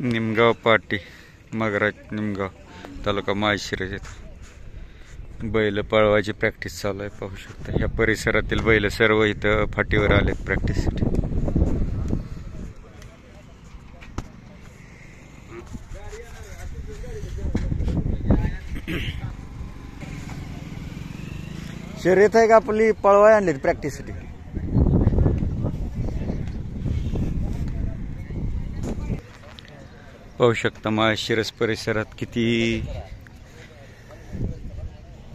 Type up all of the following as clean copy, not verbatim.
निमगाव पाटी मगराज निमगाव तालुका माळशिरस बैल पळवायची प्रॅक्टिस चालू आहे. पाहू शकता या परिसरातील बैल सर्व इथं फाटीवर आलेत प्रॅक्टिससाठी. शर्यत आहे का आपली पळवाय आणलीत प्रॅक्टिससाठी. पाहू शकता माळशिरस परिसरात किती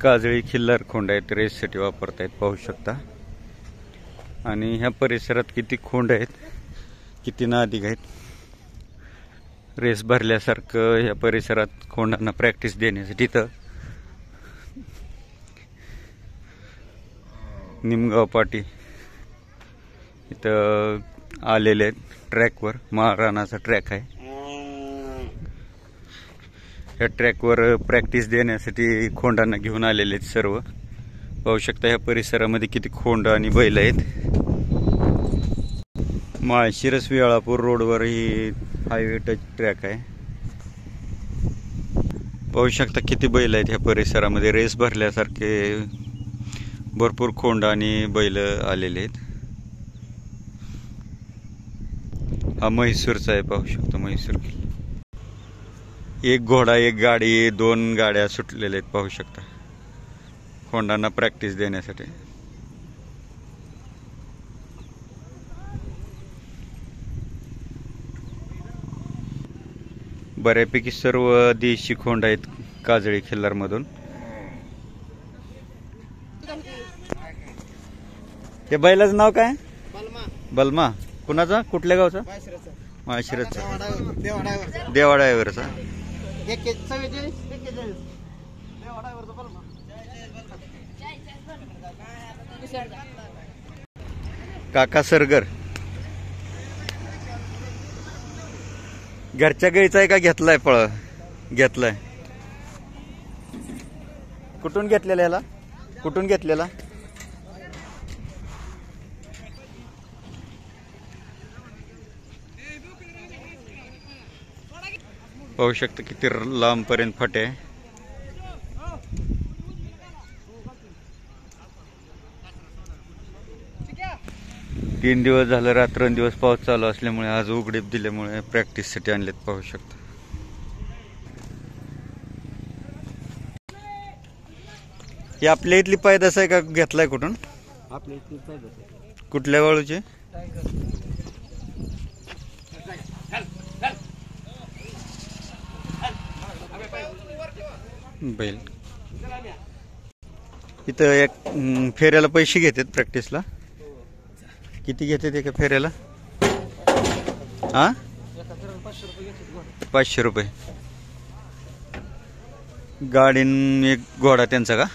काजळी खिल्लार खोंड आहेत रेससाठी वापरतायत. पाहू शकता. आणि ह्या परिसरात किती खोंड आहेत, किती नादिक आहेत. रेस भरल्यासारखं ह्या परिसरात खोंडांना प्रॅक्टिस देण्यासाठी तर निमगाव पाटी इथं आलेले आहेत. ट्रॅकवर महाराणाचा ट्रॅक आहे. या ट्रॅकवर प्रॅक्टिस देण्यासाठी खोंडांना घेऊन आलेले आहेत सर्व. पाहू शकता ह्या परिसरामध्ये किती खोंड आणि बैल आहेत. माळशिरस वेळापूर रोडवर ही हायवे टच ट्रॅक आहे. पाहू शकता किती बैल आहेत ह्या परिसरामध्ये. रेस भरल्यासारखे भरपूर खोंड आणि बैल आलेले आहेत. हा म्हैसूरचा आहे. पाहू शकता म्हैसूर. एक घोडा, एक गाडी, 2 गाड्या सुटलेल्या आहेत. पाहू शकता खोंडांना प्रॅक्टिस देण्यासाठी. बऱ्यापैकी सर्व देशी खोंड आहेत काजळी खिल्लार मधून. हे बैलाचं नाव काय? बलमा. कुणाचा? कुठल्या गावचा? माळशिरसचा. देवा ड्रायव्हरचा. काका सरगर. घरच्या गाईचा आहे का घेतलाय? पळ घेतलाय. कुठून घेतलेला याला? कुठून घेतलेला? पाहू शकता किती लांब पर्यंत फाटे आहे. तीन दिवस झालं रात्रंदिवस पाऊस चालू असल्यामुळे आज उघडीप दिल्यामुळे प्रॅक्टिससाठी आणलेत. पाहू शकता. ही आपल्या इथली पैदास आहे का घेतलाय कुठून? आपल्या इथली पैदास. कुठल्या वाळूची? बैल इथं एक फेऱ्याला पैसे घेतात प्रॅक्टिसला. किती घेतात एका फेऱ्याला? हा 500 रुपये. गाडीन एक घोडा त्यांचा का?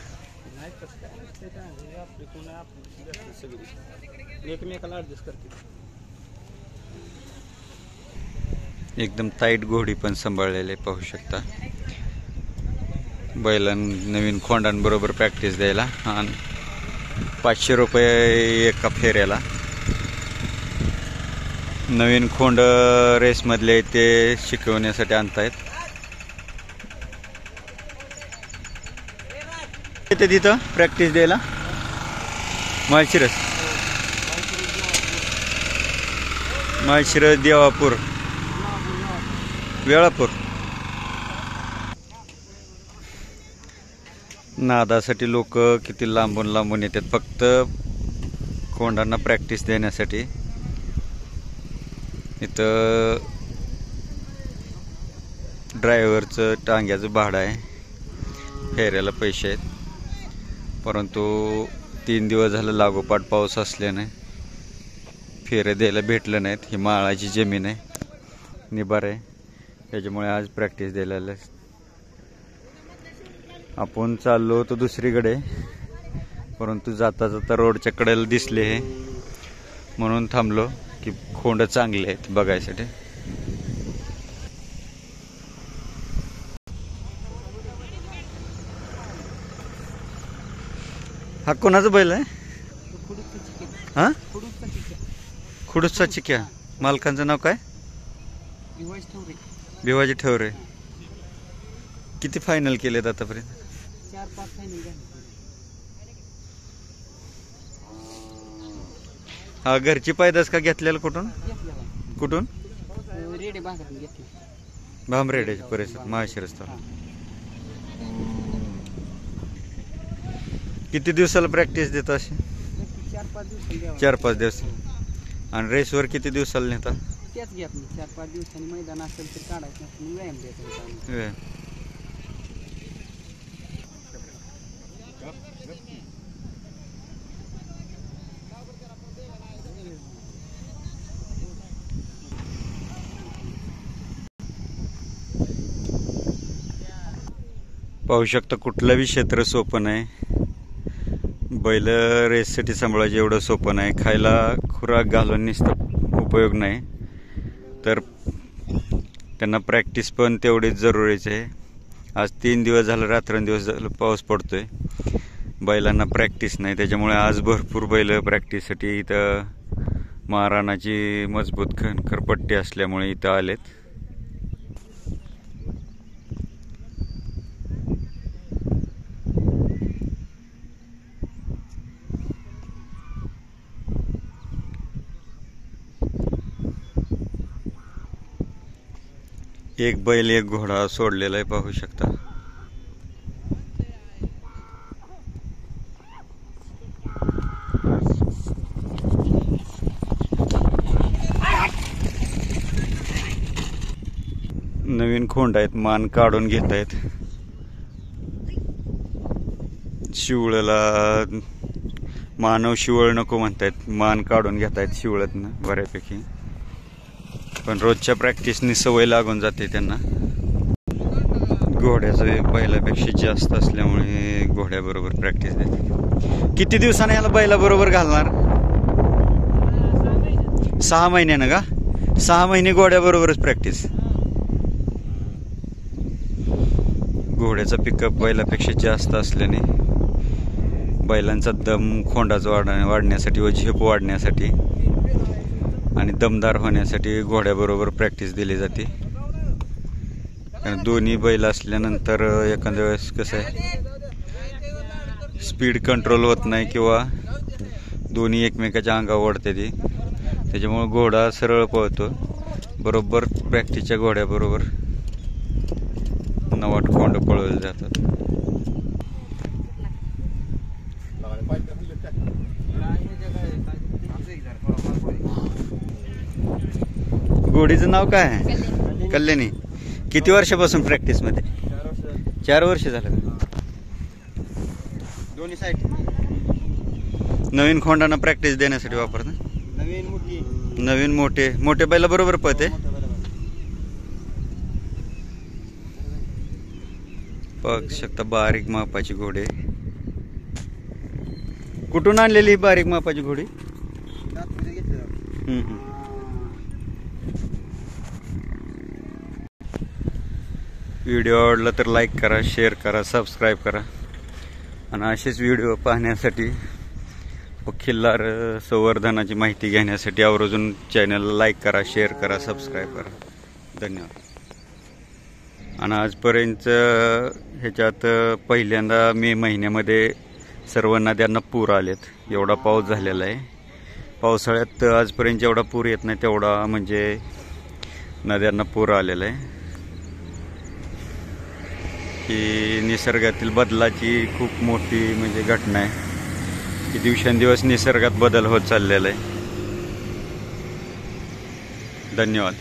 एकदम टाईट घोडी पण सांभाळलेले. पाहू शकता बैलांना नवीन खोंडांबरोबर प्रॅक्टिस द्यायला. आणि 500 रुपये एका फेऱ्याला. नवीन खोंड रेसमधले ते शिकवण्यासाठी आणतायत. येते तिथं प्रॅक्टिस द्यायला माळशिरस. माळशिरस, देवापूर, वेळापूर. नादासाठी लोक किती लांबून लांबून येतात फक्त खोंडांना प्रॅक्टिस देण्यासाठी. इथं ड्रायव्हरचं टांग्याचं भाडं आहे, फेऱ्याला पैसे आहेत. परंतु 3 दिवस झालं लागोपाठ पाऊस असल्याने फेरे द्यायला भेटलं नाहीत. ही माळाची जमीन आहे, निबार आहे, त्याच्यामुळे आज प्रॅक्टिस द्यायला आलं. आपण चाललो होतो दुसरीकडे, परंतु जाता जाता रोडच्या कडेला दिसले हे, म्हणून थांबलो की खोंड चांगले आहेत बघायसाठी. हा कोणाचा बैल आहे? हा खुडूसचा चिक्या. मालकांचं नाव काय? भिवाजी ठेवरे. किती फायनल केलेत आतापर्यंत? 4-5 फायनल झाले. हा घरची पैदास का घेतलेला? कुठून घेतलेला कुठून? रेडे बाजारातून घेतले. भामरेडे परिसर माळशिरस तालुका. किती दिवसाला प्रॅक्टिस देता अशी? 4-5 दिवसांनी 4-5 दिवस. आणि रेसवर किती दिवसाला नेता? त्याच घेत नाही. 4-5 दिवसांनी मैदान असेल तर काढायचं नसेल व्यायाम द्यायचा. व्यायाम. पाहू शकता कुठलंही क्षेत्र सोपं नाही. बैल रेससाठी सांभाळायचं एवढं सोपं नाही. खायला खुराक घालून नुसतं उपयोग नाही, तर त्यांना प्रॅक्टिस पण तेवढीच जरुरीच आहे. आज 3 दिवस झालं, रात्रंदिवस झालं पाऊस पडतोय, बैलांना प्रॅक्टिस नाही. त्याच्यामुळे आज भरपूर बैल प्रॅक्टिससाठी इथं महाराणाची मजबूत खरपट्टी असल्यामुळे इथं आलेत. एक बैल एक घोडा सोडलेला आहे, पाहू शकता. नवीन खोंड आहेत, मान काढून घेत आहेत. शिवळला मानव शिवळ नको म्हणतायत, मान काढून घेत आहेत शिवळतनं बऱ्यापैकी. पण रोजच्या प्रॅक्टिसनी सवय लागून जाते त्यांना. घोड्याचं बैलापेक्षा जास्त असल्यामुळे घोड्याबरोबर प्रॅक्टिस देते. किती दिवसाने याला बैलाबरोबर घालणार? 6 महिन्यानं का? 6 महिने घोड्याबरोबरच प्रॅक्टिस. घोड्याचा पिकअप बैलापेक्षा जास्त असल्याने बैलांचा दम खोंडाचा वाढण्यासाठी व झेप वाढण्यासाठी आणि दमदार होण्यासाठी घोड्याबरोबर प्रॅक्टिस दिली जाते. कारण दोन्ही बैल असल्यानंतर एखाद्या वेळेस कसं आहे, स्पीड कंट्रोल होत नाही किंवा दोन्ही एकमेकाच्या अंगावर ओढते ती. त्याच्यामुळे घोडा सरळ पळतो. बरोबर प्रॅक्टिसच्या घोड्याबरोबर 9 खोंड पळवले जातात. घोडीचं नाव काय आहे? कल्याणी. किती वर्षापासून प्रॅक्टिस मध्ये? 4 वर्ष झालं. दोन्ही साईड नवीन खोंडांना प्रॅक्टिस देण्यासाठी वापरतात. नवीन मोठे बैला बरोबर पळते. बघ शकता बारीक मापाची घोडे. कुठून आणलेली ही बारीक मापाची घोडी? व्हिडिओ आवडला तर लाईक करा, शेअर करा, सबस्क्राईब करा. आणि असेच व्हिडिओ पाहण्यासाठी व खिल्लार संवर्धनाची माहिती घेण्यासाठी आवर्जून चॅनलला लाईक करा, शेअर करा, सबस्क्राईब करा. धन्यवाद. आणि आजपर्यंत ह्याच्यात पहिल्यांदा मे महिन्यामध्ये सर्व नद्यांना पूर आलेत. एवढा पाऊस झालेला आहे. पावसाळ्यात आजपर्यंत जेवढा पूर येत नाही तेवढा म्हणजे नद्यांना पूर आलेला आहे. ही निसर्गातील बदलाची खूप मोठी म्हणजे घटना आहे की दिवसेंदिवस निसर्गात बदल होत चाललेला आहे. धन्यवाद.